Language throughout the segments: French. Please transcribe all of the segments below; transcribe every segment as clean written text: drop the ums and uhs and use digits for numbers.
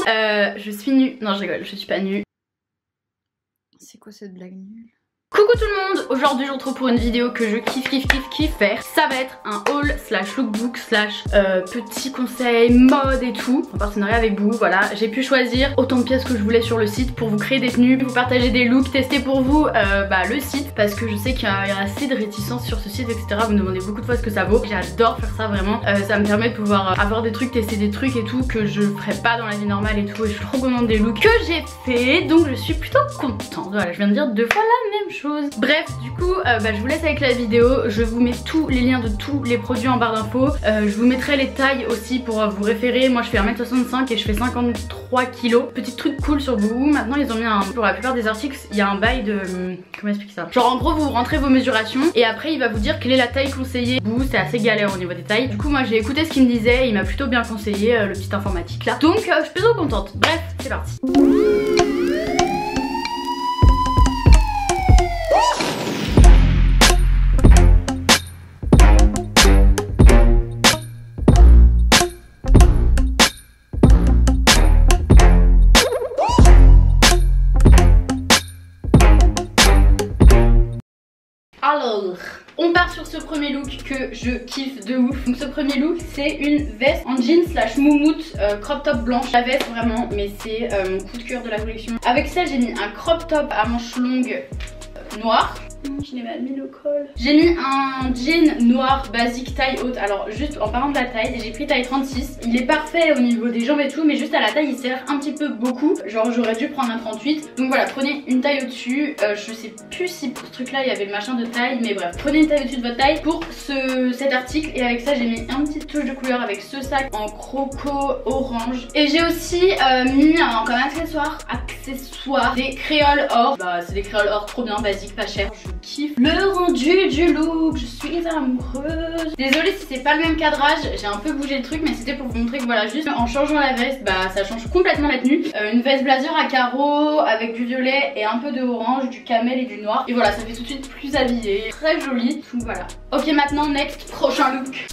monde, je suis nue. Non je rigole, je suis pas nue. C'est quoi cette blague nulle? Coucou tout le monde, aujourd'hui je vous retrouve pour une vidéo que je kiffe faire. Ça va être un haul slash lookbook slash petit conseil mode et tout, en partenariat avec Boo. Voilà, j'ai pu choisir autant de pièces que je voulais sur le site pour vous créer des tenues, vous partager des looks, tester pour vous le site, parce que je sais qu'il y a assez de réticence sur ce site, etc. Vous me demandez beaucoup de fois ce que ça vaut. J'adore faire ça vraiment, ça me permet de pouvoir avoir des trucs, tester des trucs et tout que je ferais pas dans la vie normale et tout. Et je suis trop contente des looks que j'ai fait, donc je suis plutôt contente. Voilà, je viens de dire 2 fois la même chose. Bref, du coup, je vous laisse avec la vidéo. Je vous mets tous les liens de tous les produits en barre d'infos. Je vous mettrai les tailles aussi pour vous référer. Moi, je fais 1m65 et je fais 53 kg. Petit truc cool sur Boo. Maintenant, ils ont mis pour la plupart des articles, il y a un bail de... Comment expliquer ça? Genre, en gros, vous rentrez vos mesurations et après, il va vous dire quelle est la taille conseillée. Boo, c'est assez galère au niveau des tailles. Du coup, moi, j'ai écouté ce qu'il me disait. Il m'a plutôt bien conseillé le petit informatique là. Donc, je suis plutôt contente. Bref, c'est parti. Alors, on part sur ce premier look que je kiffe de ouf. Donc ce premier look, c'est une veste en jean slash moumoute crop top blanche. La veste vraiment, mais c'est mon coup de cœur de la collection. Avec ça, j'ai mis un crop top à manches longues noir. Je l'ai mis le col. J'ai mis un jean noir basique taille haute. Alors juste en parlant de la taille, j'ai pris taille 36. Il est parfait au niveau des jambes et tout, mais juste à la taille il serre un petit peu beaucoup. Genre j'aurais dû prendre un 38. Donc voilà, prenez une taille au-dessus. Je sais plus si pour ce truc là il y avait le machin de taille, mais bref, prenez une taille au-dessus de votre taille pour cet article. Et avec ça j'ai mis un petit touche de couleur avec ce sac en croco orange. Et j'ai aussi mis comme accessoire des créoles or. Bah c'est des créoles or trop bien, basique, pas cher. Je kiffe le rendu du look, je suis amoureuse. Désolée si c'est pas le même cadrage, j'ai un peu bougé le truc, mais c'était pour vous montrer que voilà, juste en changeant la veste, ça change complètement la tenue. Une veste blazer à carreaux avec du violet et un peu de orange, du camel et du noir. Et voilà, ça fait tout de suite plus habillé, très joli. Donc voilà. Ok, maintenant next, prochain look.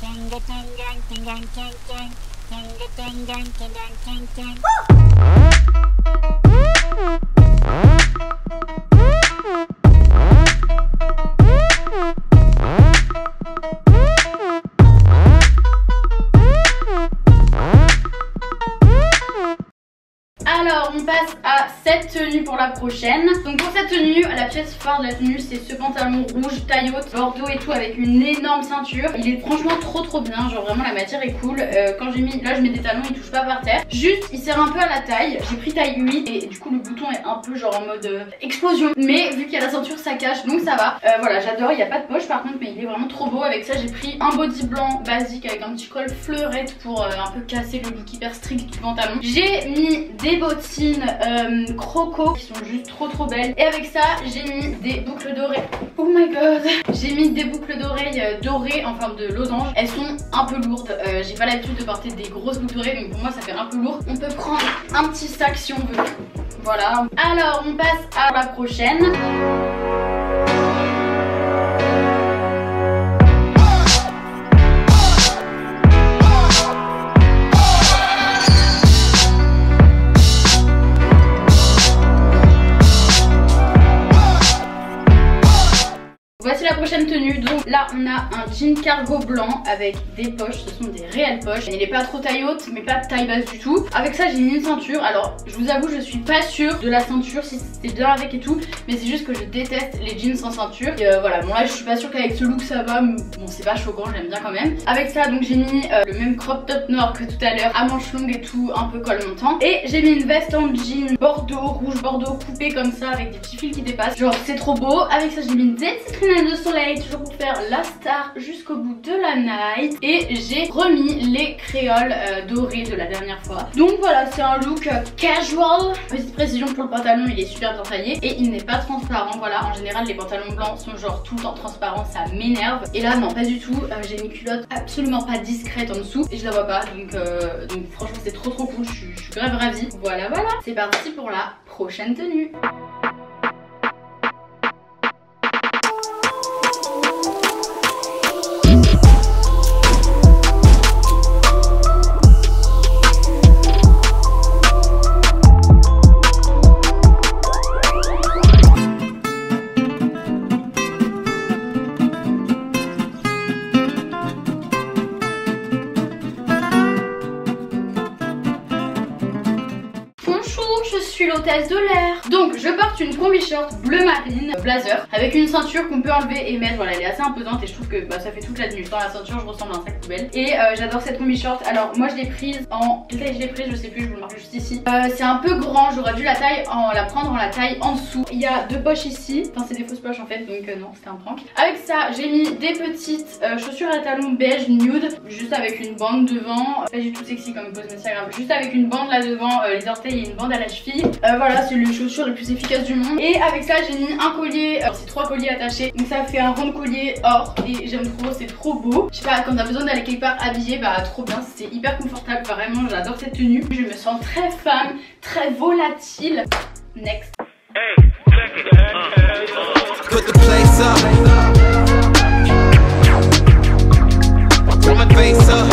Alors on passe à cette tenue pour la prochaine. Donc pour cette tenue, la pièce phare de la tenue c'est ce pantalon rouge taille haute bordeaux et tout avec une énorme ceinture. Il est franchement trop bien, genre vraiment la matière est cool. Quand j'ai mis, là je mets des talons, il touche pas par terre. Juste il serre un peu à la taille. J'ai pris taille 8 et du coup le bouton est un peu genre en mode explosion. Mais vu qu'il y a la ceinture ça cache donc ça va. Voilà, j'adore, il n'y a pas de poche par contre, mais il est vraiment trop beau. Avec ça j'ai pris un body blanc basique avec un petit col fleurette pour un peu casser le look hyper strict du pantalon. J'ai mis des bottines croco qui sont juste trop belles. Et avec ça j'ai mis des boucles d'oreilles. Oh my god. J'ai mis des boucles d'oreilles dorées en forme de losange. Elles sont un peu lourdes, j'ai pas l'habitude de porter des grosses boucles d'oreilles, donc pour moi ça fait un peu lourd. On peut prendre un petit sac si on veut. Voilà. Alors on passe à la prochaine. Voici la prochaine tenue. Donc là on a un jean cargo blanc avec des poches, ce sont des réelles poches. Il n'est pas trop taille haute mais pas taille basse du tout. Avec ça j'ai mis une ceinture. Alors je vous avoue je suis pas sûre de la ceinture si c'était bien avec et tout, mais c'est juste que je déteste les jeans sans ceinture. Et voilà, bon là je suis pas sûre qu'avec ce look ça va, mais bon c'est pas choquant, j'aime bien quand même. Avec ça donc j'ai mis le même crop top noir que tout à l'heure, à manches longues et tout, un peu col montant. Et j'ai mis une veste en jean bordeaux, rouge bordeaux coupée comme ça avec des petits fils qui dépassent. Genre c'est trop beau. Avec ça j'ai mis une petite lunettes de soleil toujours pour faire la star jusqu'au bout de la night. Et j'ai remis les créoles dorées de la dernière fois. Donc voilà, c'est un look casual. Petite précision pour le pantalon, il est super bien taillé et il n'est pas transparent. Voilà, en général les pantalons blancs sont genre tout le temps transparents, ça m'énerve. Et là non, pas du tout. J'ai une culotte absolument pas discrète en dessous et je la vois pas, donc franchement c'est trop cool. Je suis grave ravie. Voilà, c'est parti pour la prochaine tenue. je suis l'hôtesse de l'air. Donc je porte une combi short bleu marine blazer avec une ceinture qu'on peut enlever et mettre. Voilà, elle est assez imposante et je trouve que ça fait toute la tenue. Dans la ceinture je ressemble à un sac poubelle. Et j'adore cette combi short. Alors moi je l'ai prise en... Quelle taille je l'ai prise? Je sais plus, je vous le marque juste ici. C'est un peu grand, j'aurais dû la prendre en la taille en dessous. Il y a 2 poches ici. Enfin c'est des fausses poches en fait, donc non, c'était un prank. Avec ça j'ai mis des petites chaussures à talons beige nude, juste avec une bande devant. Pas du tout sexy comme pose, mais c'est grave. Juste avec une bande là devant les orteils et une bande à la cheville. Voilà, c'est les chaussures les plus efficaces du monde. Et avec ça j'ai mis un collier, c'est 3 colliers attachés, donc ça fait un rond de collier or et j'aime trop, c'est trop beau. Je sais pas, quand t'as besoin d'aller quelque part habillé, bah trop bien, c'est hyper confortable, vraiment j'adore cette tenue. Je me sens très femme, très volatile. Next. Put the place up. Put my face up.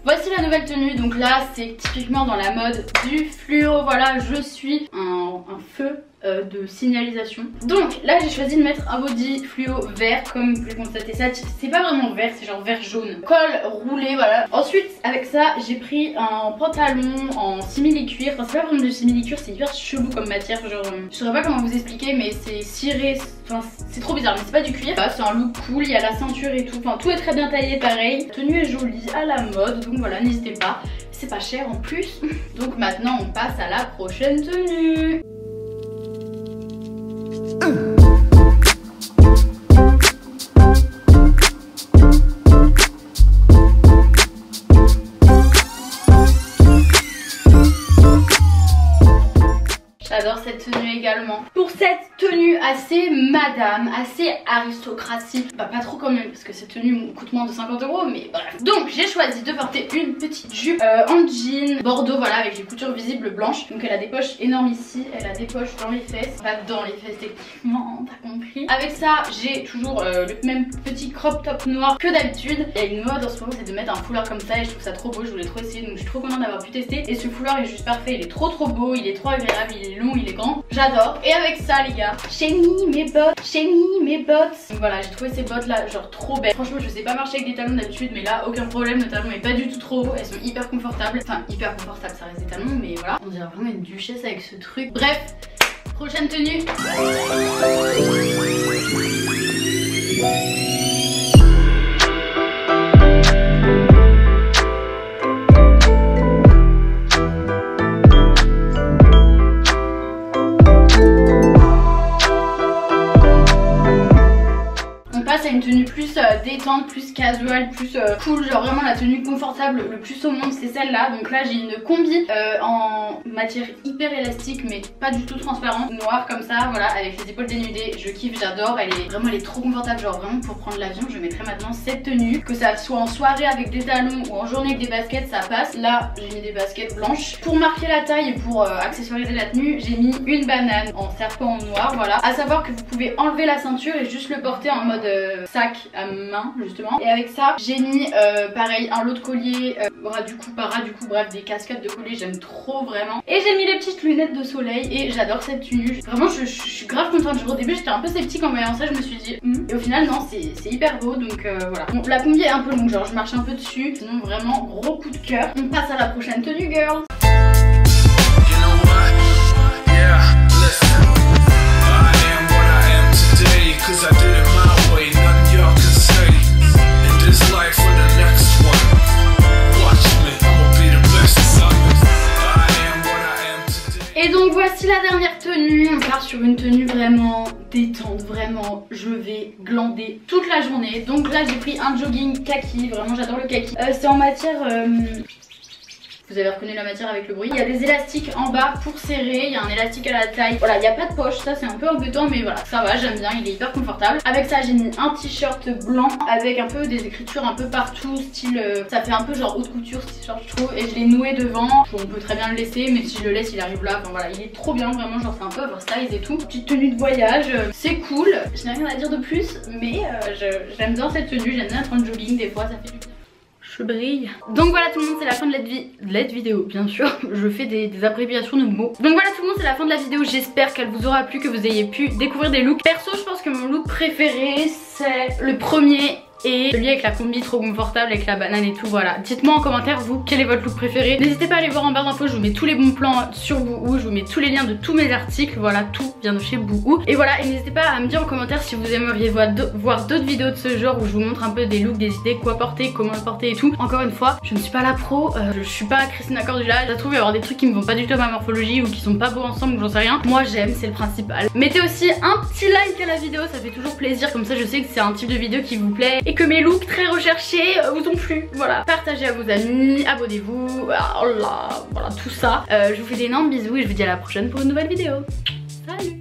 Voici la nouvelle tenue, donc là c'est typiquement dans la mode du fluo. Voilà, je suis un feu de signalisation. Donc là j'ai choisi de mettre un body fluo vert, comme vous pouvez constater ça, c'est pas vraiment vert, c'est genre vert jaune, col roulé, voilà. Ensuite avec ça j'ai pris un pantalon en simili-cuir, enfin c'est pas vraiment de simili-cuir, c'est hyper chelou comme matière, genre je saurais pas comment vous expliquer, mais c'est ciré, enfin c'est trop bizarre, mais c'est pas du cuir. C'est un look cool, il y a la ceinture et tout, enfin tout est très bien taillé pareil, la tenue est jolie, à la mode, donc voilà, n'hésitez pas, c'est pas cher en plus. Donc maintenant on passe à la prochaine tenue. J'adore cette tenue également. Pour cette tenue assez madame, assez aristocratie, bah pas trop quand même parce que cette tenue coûte moins de 50 €, mais bref. Donc j'ai choisi de porter une petite jupe en jean bordeaux, voilà, avec des coutures visibles blanches. Donc elle a des poches énormes ici, elle a des poches dans les fesses, pas dans les fesses techniquement, t'as compris. Avec ça j'ai toujours le même petit crop top noir que d'habitude. Il y a une mode en ce moment, c'est de mettre un foulard comme ça et je trouve ça trop beau, je voulais trop essayer, donc je suis trop contente d'avoir pu tester. Et ce foulard est juste parfait, il est trop beau, il est trop agréable, il est long, il est grand, j'adore. Et avec ça les gars, j'ai mis mes bottes, donc voilà, j'ai trouvé ces bottes là genre trop belles. Franchement je sais pas marcher avec des talons d'habitude, mais là aucun problème, le talon est pas du tout trop haut, elles sont hyper confortables, enfin hyper confortables, ça reste des talons, mais voilà, on dirait vraiment une duchesse avec ce truc. Bref, prochaine tenue. Une tenue plus détente, plus casual, plus cool, genre vraiment la tenue confortable le plus au monde, c'est celle-là. Donc là j'ai une combi en matière hyper élastique mais pas du tout transparente, noire comme ça, voilà, avec les épaules dénudées. Je kiffe, j'adore, elle est trop confortable, genre vraiment pour prendre l'avion je mettrais maintenant cette tenue, que ça soit en soirée avec des talons ou en journée avec des baskets, ça passe. Là j'ai mis des baskets blanches. Pour marquer la taille et pour accessoiriser la tenue, j'ai mis une banane en serpent noir, voilà. À savoir que vous pouvez enlever la ceinture et juste le porter en mode sac à main justement. Et avec ça j'ai mis pareil un lot de collier, ras du cou, bref des cascades de collier, j'aime trop vraiment. Et j'ai mis les petites lunettes de soleil et j'adore cette tenue, vraiment je suis grave contente. Au début j'étais un peu sceptique en voyant ça, je me suis dit et au final non, c'est hyper beau, donc voilà. Bon, la combi est un peu longue, genre je marche un peu dessus, sinon vraiment gros coup de cœur. On passe à la prochaine tenue girls. Et donc voici la dernière tenue, on part sur une tenue vraiment détente, vraiment je vais glander toute la journée. Donc là j'ai pris un jogging kaki, vraiment j'adore le kaki. C'est en matière... Vous avez reconnu la matière avec le bruit. Il y a des élastiques en bas pour serrer, il y a un élastique à la taille. Voilà, il n'y a pas de poche, ça c'est un peu embêtant mais voilà, ça va, j'aime bien, il est hyper confortable. Avec ça j'ai mis un t-shirt blanc avec un peu des écritures un peu partout, style... ça fait un peu genre haute couture ce t-shirt je trouve. Et je l'ai noué devant, on peut très bien le laisser, mais si je le laisse il arrive là, enfin voilà, il est trop bien vraiment, genre c'est un peu oversize et tout. Petite tenue de voyage, c'est cool, je n'ai rien à dire de plus, mais j'aime bien cette tenue, j'aime bien être en jogging des fois, ça fait du bien. Je brille. Donc voilà tout le monde, c'est la fin de cette vidéo, bien sûr. Je fais des abréviations de mots. Donc voilà tout le monde, c'est la fin de la vidéo. J'espère qu'elle vous aura plu, que vous ayez pu découvrir des looks. Perso, je pense que mon look préféré, c'est le premier et celui avec la combi trop confortable avec la banane et tout. Voilà, dites-moi en commentaire vous quel est votre look préféré. N'hésitez pas à aller voir en barre d'infos, je vous mets tous les bons plans sur Boohoo, je vous mets tous les liens de tous mes articles, voilà, tout vient de chez Boohoo. Et voilà, et n'hésitez pas à me dire en commentaire si vous aimeriez voir d'autres vidéos de ce genre où je vous montre un peu des looks, des idées, quoi porter, comment le porter et tout. Encore une fois, je ne suis pas la pro, je suis pas Christina Cordula, je trouve y avoir des trucs qui me vont pas du tout à ma morphologie ou qui sont pas beaux ensemble ou j'en sais rien. Moi j'aime, c'est le principal. Mettez aussi un petit like à la vidéo, ça fait toujours plaisir, comme ça je sais que c'est un type de vidéo qui vous plaît et que mes looks très recherchés vous ont plu. Voilà, partagez à vos amis, abonnez-vous, voilà, tout ça. Je vous fais d'énormes bisous et je vous dis à la prochaine pour une nouvelle vidéo. Salut!